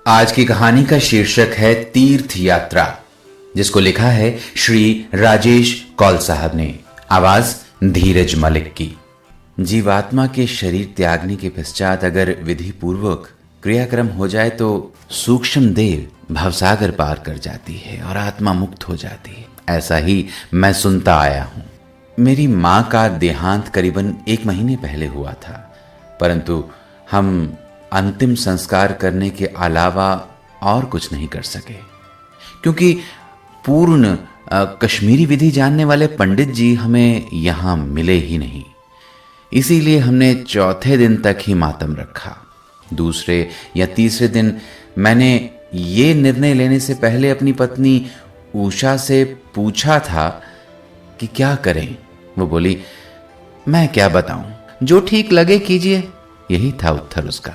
आज की कहानी का शीर्षक है तीर्थ यात्रा, जिसको लिखा है श्री राजेश कौल साहब ने। आवाज धीरज मलिक की। जीवात्मा के शरीर त्यागने के पश्चात अगर विधि पूर्वक क्रियाक्रम हो जाए तो सूक्ष्म देह भवसागर पार कर जाती है और आत्मा मुक्त हो जाती है। ऐसा ही मैं सुनता आया हूं। मेरी मां का देहांत करीबन 1 महीने पहले हुआ था, परंतु हम अंतिम संस्कार करने के अलावा और कुछ नहीं कर सके, क्योंकि पूर्ण कश्मीरी विधि जानने वाले पंडित जी हमें यहाँ मिले ही नहीं। इसीलिए हमने चौथे दिन तक ही मातम रखा। दूसरे या तीसरे दिन मैंने ये निर्णय लेने से पहले अपनी पत्नी उषा से पूछा था कि क्या करें। वो बोली, मैं क्या बताऊं, जो ठीक लगे कीजिए। यही था उत्तर उसका।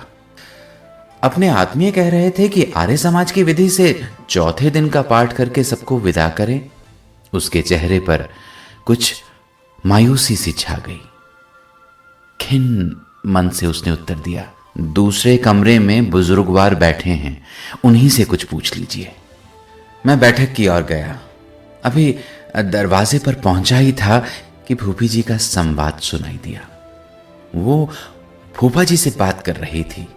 अपने आत्मीय कह रहे थे कि आर्य समाज की विधि से चौथे दिन का पाठ करके सबको विदा करें। उसके चेहरे पर कुछ मायूसी सी छा गई। खिन्न मन से उसने उत्तर दिया, दूसरे कमरे में बुजुर्गवार बैठे हैं, उन्हीं से कुछ पूछ लीजिए। मैं बैठक की ओर गया। अभी दरवाजे पर पहुंचा ही था कि फूफी जी का संवाद सुनाई दिया। वो फूफा जी से बात कर रही थी।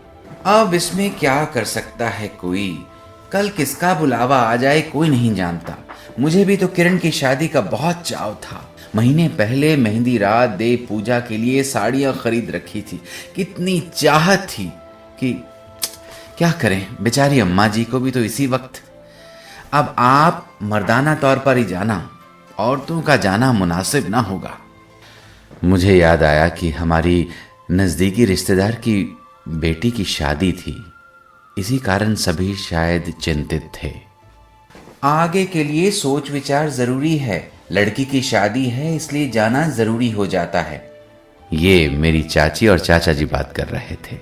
अब इसमें क्या कर सकता है कोई, कल किसका बुलावा आ जाए कोई नहीं जानता। मुझे भी तो किरण की शादी का बहुत चाव था। महीने पहले मेहंदी रात देव पूजा के लिए साड़ियां खरीद रखी थी। कितनी चाहत थी कि क्या करें, बेचारी अम्मा जी को भी तो इसी वक्त। अब आप मर्दाना तौर पर ही जाना, औरतों का जाना मुनासिब ना होगा। मुझे याद आया कि हमारी नजदीकी रिश्तेदार की बेटी की शादी थी। इसी कारण सभी शायद चिंतित थे। आगे के लिए सोच विचार जरूरी है। लड़की की शादी है, इसलिए जाना जरूरी हो जाता है। ये मेरी चाची और चाचा जी बात कर रहे थे।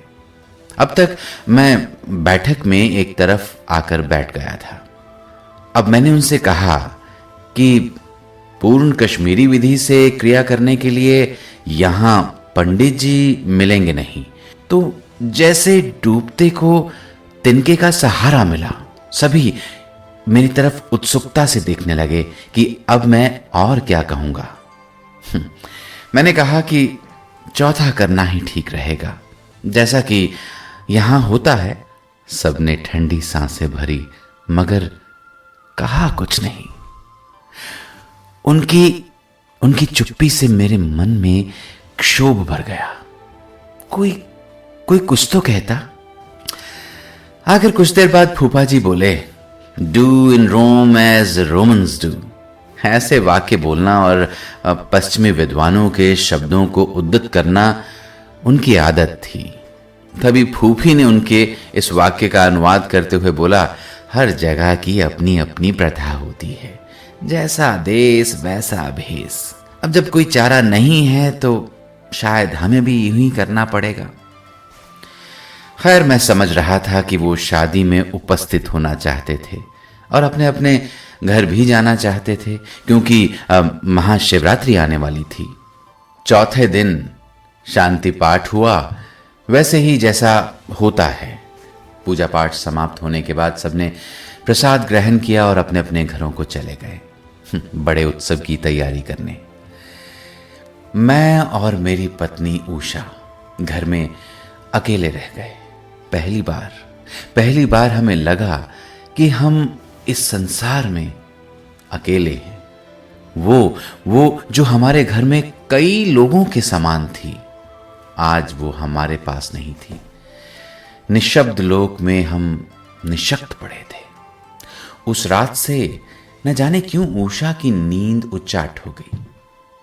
अब तक मैं बैठक में एक तरफ आकर बैठ गया था। अब मैंने उनसे कहा कि पूर्ण कश्मीरी विधि से क्रिया करने के लिए यहां पंडित जी मिलेंगे नहीं। तो जैसे डूबते को तिनके का सहारा मिला। सभी मेरी तरफ उत्सुकता से देखने लगे कि अब मैं और क्या कहूंगा। मैंने कहा कि चौथा करना ही ठीक रहेगा, जैसा कि यहां होता है। सबने ठंडी सांसें भरी, मगर कहा कुछ नहीं। उनकी चुप्पी से मेरे मन में क्षोभ भर गया। कोई कुछ तो कहता। आखिर कुछ देर बाद फूफा जी बोले, do in Rome as Romans do. ऐसे वाक्य बोलना और पश्चिमी विद्वानों के शब्दों को उद्धृत करना उनकी आदत थी। तभी फूफी ने उनके इस वाक्य का अनुवाद करते हुए बोला, हर जगह की अपनी अपनी प्रथा होती है, जैसा देश वैसा भेष। अब जब कोई चारा नहीं है तो शायद हमें भी यूं ही करना पड़ेगा। खैर, मैं समझ रहा था कि वो शादी में उपस्थित होना चाहते थे और अपने अपने घर भी जाना चाहते थे, क्योंकि महाशिवरात्रि आने वाली थी। चौथे दिन शांति पाठ हुआ, वैसे ही जैसा होता है। पूजा पाठ समाप्त होने के बाद सबने प्रसाद ग्रहण किया और अपने अपने घरों को चले गए बड़े उत्सव की तैयारी करने। मैं और मेरी पत्नी उषा घर में अकेले रह गए। पहली बार हमें लगा कि हम इस संसार में अकेले हैं। वो जो हमारे घर में कई लोगों के समान थी, आज वो हमारे पास नहीं थी। निशब्द लोक में हम निशक्त पड़े थे। उस रात से न जाने क्यों उषा की नींद उच्चाट हो गई।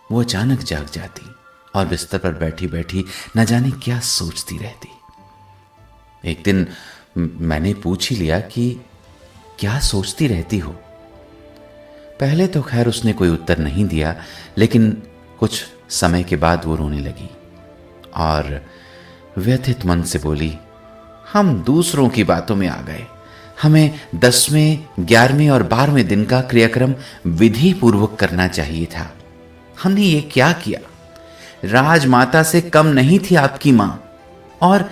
वो अचानक जाग जाती और बिस्तर पर बैठी बैठी न जाने क्या सोचती रहती। एक दिन मैंने पूछ ही लिया कि क्या सोचती रहती हो। पहले तो खैर उसने कोई उत्तर नहीं दिया, लेकिन कुछ समय के बाद वो रोने लगी और व्यथित मन से बोली, हम दूसरों की बातों में आ गए। हमें 10वें, 11वें और 12वें दिन का क्रियाक्रम विधि पूर्वक करना चाहिए था। हमने ये क्या किया? राजमाता से कम नहीं थी आपकी मां, और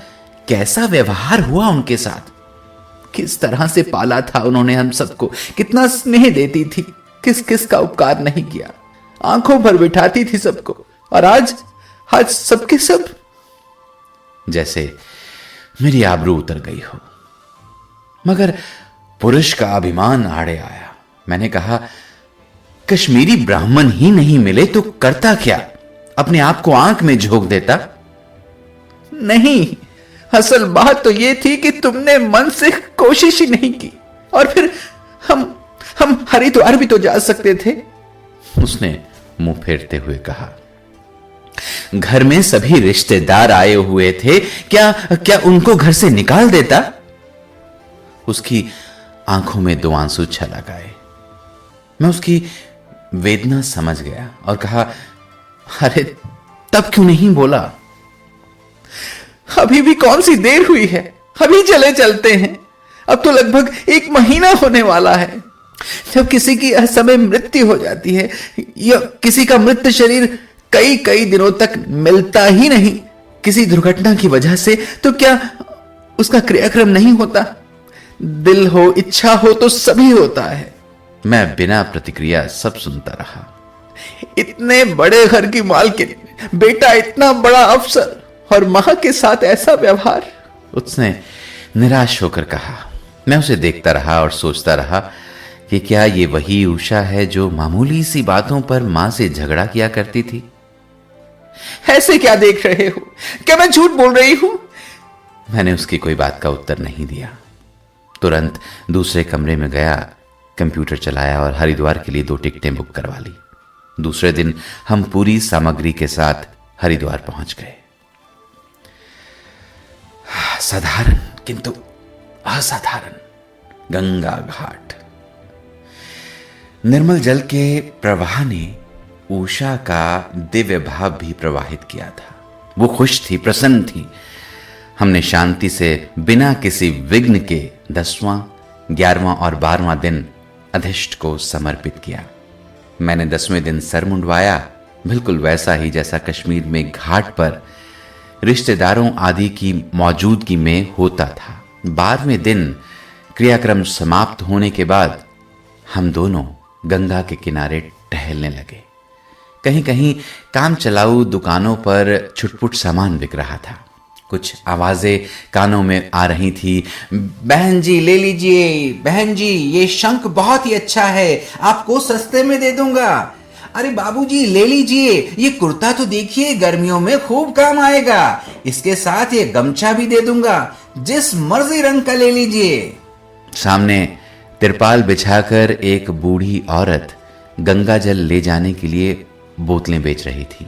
कैसा व्यवहार हुआ उनके साथ। किस तरह से पाला था उन्होंने हम सबको, कितना स्नेह देती थी, किस किस का उपकार नहीं किया, आंखों भर बिठाती थी सबको, और आज आज सबके सब जैसे मेरी आबरू उतर गई हो। मगर पुरुष का अभिमान आड़े आया। मैंने कहा, कश्मीरी ब्राह्मण ही नहीं मिले तो करता क्या, अपने आप को आंख में झोंक देता? नहीं, असल बात तो यह थी कि तुमने मन से कोशिश ही नहीं की, और फिर हम हरिद्वार भी तो जा सकते थे, उसने मुंह फेरते हुए कहा। घर में सभी रिश्तेदार आए हुए थे, क्या उनको घर से निकाल देता? उसकी आंखों में 2 आंसू छलक आए। मैं उसकी वेदना समझ गया और कहा, अरे तब क्यों नहीं बोला? अभी भी कौन सी देर हुई है, अभी चले चलते हैं, अब तो लगभग 1 महीना होने वाला है। जब किसी की असमय मृत्यु हो जाती है या किसी का मृत शरीर कई दिनों तक मिलता ही नहीं किसी दुर्घटना की वजह से, तो क्या उसका क्रियाक्रम नहीं होता? दिल हो, इच्छा हो तो सभी होता है। मैं बिना प्रतिक्रिया सब सुनता रहा। इतने बड़े घर की मालकिन, बेटा इतना बड़ा अफसर, और मां के साथ ऐसा व्यवहार, उसने निराश होकर कहा। मैं उसे देखता रहा और सोचता रहा कि क्या ये वही उषा है जो मामूली सी बातों पर मां से झगड़ा किया करती थी? ऐसे क्या देख रहे हो, क्या मैं झूठ बोल रही हूं? मैंने उसकी कोई बात का उत्तर नहीं दिया। तुरंत दूसरे कमरे में गया, कंप्यूटर चलाया और हरिद्वार के लिए 2 टिकटें बुक करवा ली। दूसरे दिन हम पूरी सामग्री के साथ हरिद्वार पहुंच गए। साधारण किंतु असाधारण गंगा घाट। निर्मल जल के प्रवाह ने उषा का दिव्य भाव भी प्रवाहित किया था। वो खुश थी, प्रसन्न थी। हमने शांति से बिना किसी विघ्न के 10वां, 11वां और 12वां दिन अधिष्ठ को समर्पित किया। मैंने 10वें दिन सर मुंडवाया, बिल्कुल वैसा ही जैसा कश्मीर में घाट पर रिश्तेदारों आदि की मौजूदगी में होता था। 12वें दिन क्रियाक्रम समाप्त होने के बाद हम दोनों गंगा के किनारे टहलने लगे। कहीं कहीं काम चलाऊ दुकानों पर छुटपुट सामान बिक रहा था। कुछ आवाजें कानों में आ रही थी, बहन जी ले लीजिए, बहन जी ये शंख बहुत ही अच्छा है, आपको सस्ते में दे दूंगा। अरे बाबूजी ले लीजिए, ये कुर्ता तो देखिए गर्मियों में खूब काम आएगा, इसके साथ ये गमछा भी दे दूंगा, जिस मर्जी रंग का ले लीजिए। सामने तिरपाल बिछाकर एक बूढ़ी औरत गंगा जल ले जाने के लिए बोतलें बेच रही थी।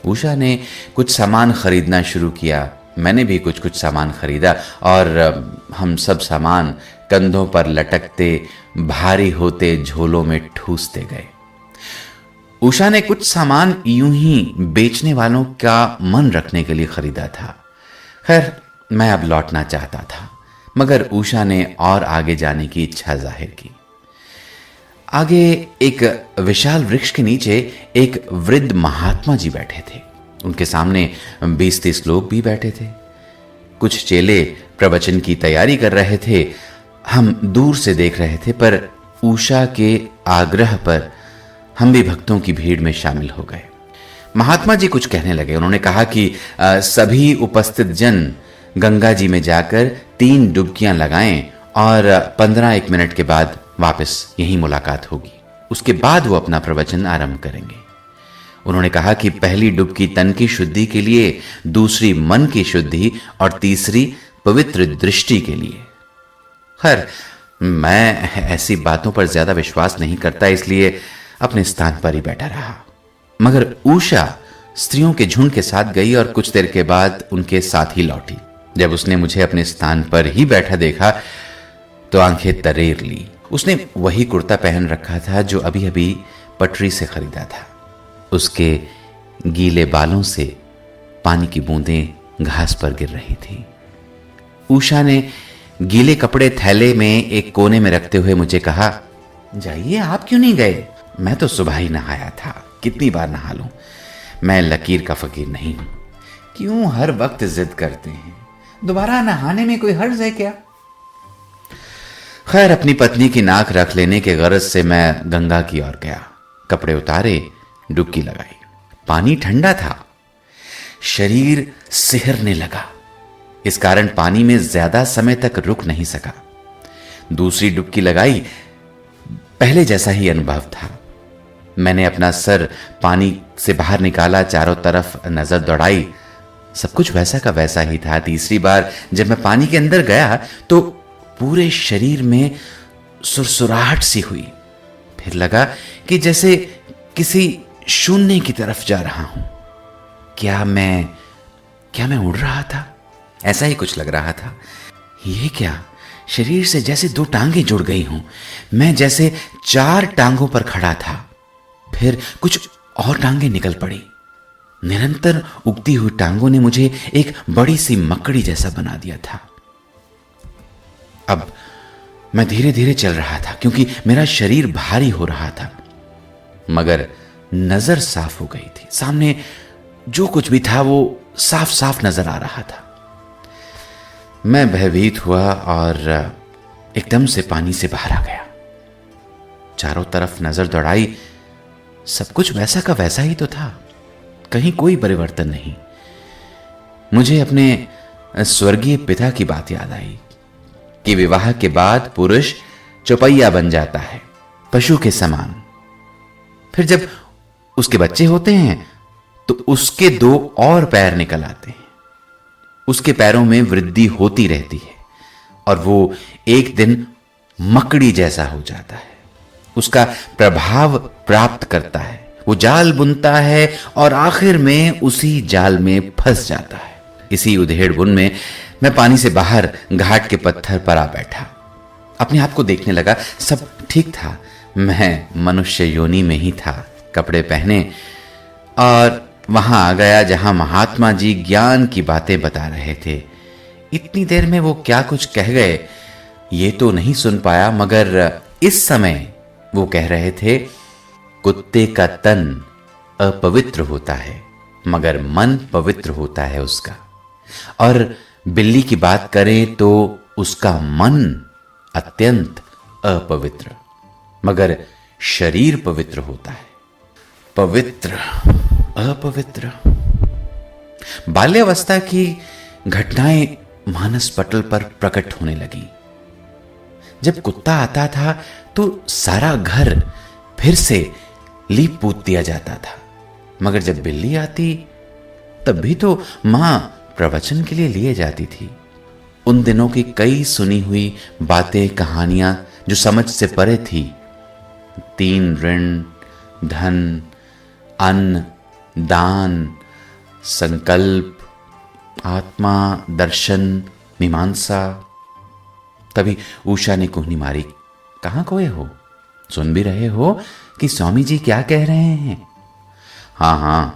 उषा ने कुछ सामान खरीदना शुरू किया, मैंने भी कुछ सामान खरीदा और हम सब सामान कंधों पर लटकते भारी होते झोलों में ठूसते गए। उषा ने कुछ सामान यूं ही बेचने वालों का मन रखने के लिए खरीदा था। खैर मैं अब लौटना चाहता था, मगर उषा ने और आगे जाने की इच्छा जाहिर की। आगे एक विशाल वृक्ष के नीचे एक वृद्ध महात्मा जी बैठे थे। उनके सामने 20-30 लोग भी बैठे थे। कुछ चेले प्रवचन की तैयारी कर रहे थे। हम दूर से देख रहे थे, पर उषा के आग्रह पर हम भी भक्तों की भीड़ में शामिल हो गए। महात्मा जी कुछ कहने लगे। उन्होंने कहा कि सभी उपस्थित जन गंगा जी में जाकर 3 डुबकियां लगाएं और 15-1 मिनट के बाद वापस यही मुलाकात होगी। उसके बाद वो अपना प्रवचन आरंभ करेंगे। उन्होंने कहा कि पहली डुबकी तन की शुद्धि के लिए, दूसरी मन की शुद्धि और तीसरी पवित्र दृष्टि के लिए। खैर मैं ऐसी बातों पर ज्यादा विश्वास नहीं करता, इसलिए अपने स्थान पर ही बैठा रहा। मगर उषा स्त्रियों के झुंड के साथ गई और कुछ देर के बाद उनके साथ ही लौटी। जब उसने मुझे अपने स्थान पर ही बैठा देखा तो आंखें तरेर ली। उसने वही कुर्ता पहन रखा था जो अभी अभी पटरी से खरीदा था। उसके गीले बालों से पानी की बूंदें घास पर गिर रही थी। उषा ने गीले कपड़े थैले में एक कोने में रखते हुए मुझे कहा, जाइए आप क्यों नहीं गए? मैं तो सुबह ही नहाया था, कितनी बार नहा लूं, मैं लकीर का फकीर नहीं हूं। क्यों हर वक्त जिद करते हैं? दोबारा नहाने में कोई हर्ज है क्या? खैर, अपनी पत्नी की नाक रख लेने के गरज से मैं गंगा की ओर गया। कपड़े उतारे, डुबकी लगाई। पानी ठंडा था, शरीर सिहरने लगा। इस कारण पानी में ज्यादा समय तक रुक नहीं सका। दूसरी डुबकी लगाई, पहले जैसा ही अनुभव था। मैंने अपना सर पानी से बाहर निकाला, चारों तरफ नजर दौड़ाई, सब कुछ वैसा का वैसा ही था। तीसरी बार जब मैं पानी के अंदर गया तो पूरे शरीर में सुरसुराहट सी हुई। फिर लगा कि जैसे किसी शून्य की तरफ जा रहा हूं। क्या मैं उड़ रहा था? ऐसा ही कुछ लग रहा था। ये क्या? शरीर से जैसे दो टांगें जुड़ गई हों। मैं जैसे चार टांगों पर खड़ा था। फिर कुछ और टांगें निकल पड़ी। निरंतर उगती हुई टांगों ने मुझे एक बड़ी सी मकड़ी जैसा बना दिया था। अब मैं धीरे धीरे चल रहा था क्योंकि मेरा शरीर भारी हो रहा था, मगर नजर साफ हो गई थी। सामने जो कुछ भी था वो साफ साफ नजर आ रहा था। मैं भयभीत हुआ और एकदम से पानी से बाहर आ गया। चारों तरफ नजर दौड़ाई, सब कुछ वैसा का वैसा ही तो था, कहीं कोई परिवर्तन नहीं। मुझे अपने स्वर्गीय पिता की बात याद आई कि विवाह के बाद पुरुष चौपैया बन जाता है, पशु के समान। फिर जब उसके बच्चे होते हैं तो उसके दो और पैर निकल आते हैं। उसके पैरों में वृद्धि होती रहती है और वो एक दिन मकड़ी जैसा हो जाता है। उसका प्रभाव प्राप्त करता है, वो जाल बुनता है और आखिर में उसी जाल में फंस जाता है। इसी उधेड़ बुन में मैं पानी से बाहर घाट के पत्थर पर आ बैठा। अपने आप को देखने लगा, सब ठीक था। मैं मनुष्य योनि में ही था, कपड़े पहने और वहां आ गया जहां महात्मा जी ज्ञान की बातें बता रहे थे। इतनी देर में वो क्या कुछ कह गए ये तो नहीं सुन पाया, मगर इस समय वो कह रहे थे, कुत्ते का तन अपवित्र होता है मगर मन पवित्र होता है उसका, और बिल्ली की बात करें तो उसका मन अत्यंत अपवित्र मगर शरीर पवित्र होता है। पवित्र अपवित्र। बाल्यावस्था की घटनाएं मानस पटल पर प्रकट होने लगी। जब कुत्ता आता था तो सारा घर फिर से लीप पूत दिया जाता था, मगर जब बिल्ली आती तब भी तो मां प्रवचन के लिए लिए जाती थी। उन दिनों की कई सुनी हुई बातें, कहानियां जो समझ से परे थी, 3 ऋण, धन, अन्न, दान, संकल्प, आत्मा, दर्शन, मीमांसा। तभी उषा ने कुहनी मारी, कहां खोए हो? सुन भी रहे हो कि स्वामी जी क्या कह रहे हैं? हां,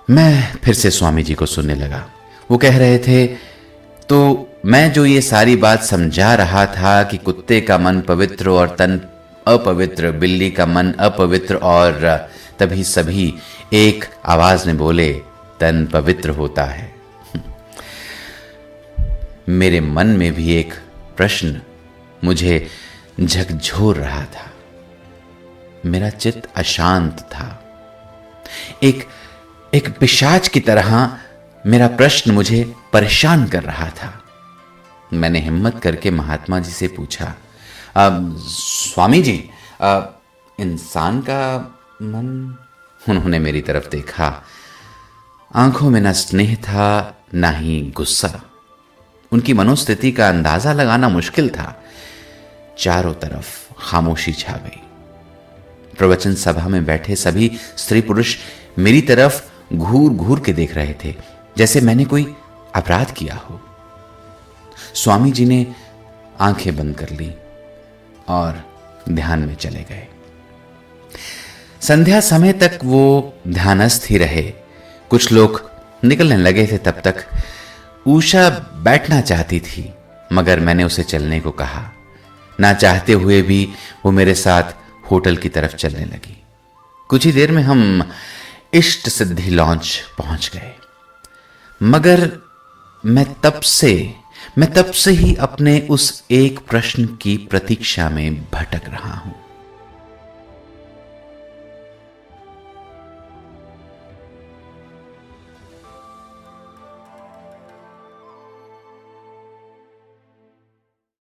मैं फिर से स्वामी जी को सुनने लगा। वो कह रहे थे तो मैं जो ये सारी बात समझा रहा था कि कुत्ते का मन पवित्र और तन अपवित्र, बिल्ली का मन अपवित्र, और तभी सभी एक आवाज में बोले, तन पवित्र होता है। मेरे मन में भी एक प्रश्न मुझे झकझोर रहा था। मेरा चित्त अशांत था। एक पिशाच की तरह मेरा प्रश्न मुझे परेशान कर रहा था। मैंने हिम्मत करके महात्मा जी से पूछा, स्वामी जी, इंसान का मन? उन्होंने मेरी तरफ देखा। आंखों में न स्नेह था न ही गुस्सा। उनकी मनोस्थिति का अंदाजा लगाना मुश्किल था। चारों तरफ खामोशी छा गई। प्रवचन सभा में बैठे सभी स्त्री पुरुष मेरी तरफ घूर घूर के देख रहे थे, जैसे मैंने कोई अपराध किया हो। स्वामी जी ने आंखें बंद कर ली और ध्यान में चले गए। संध्या समय तक वो ध्यानस्थ ही रहे। कुछ लोग निकलने लगे थे। तब तक उषा बैठना चाहती थी, मगर मैंने उसे चलने को कहा। ना चाहते हुए भी वो मेरे साथ होटल की तरफ चलने लगी। कुछ ही देर में हम इष्ट सिद्धि लॉन्च पहुंच गए, मगर मैं तब से मैं तब से ही अपने उस एक प्रश्न की प्रतीक्षा में भटक रहा हूं।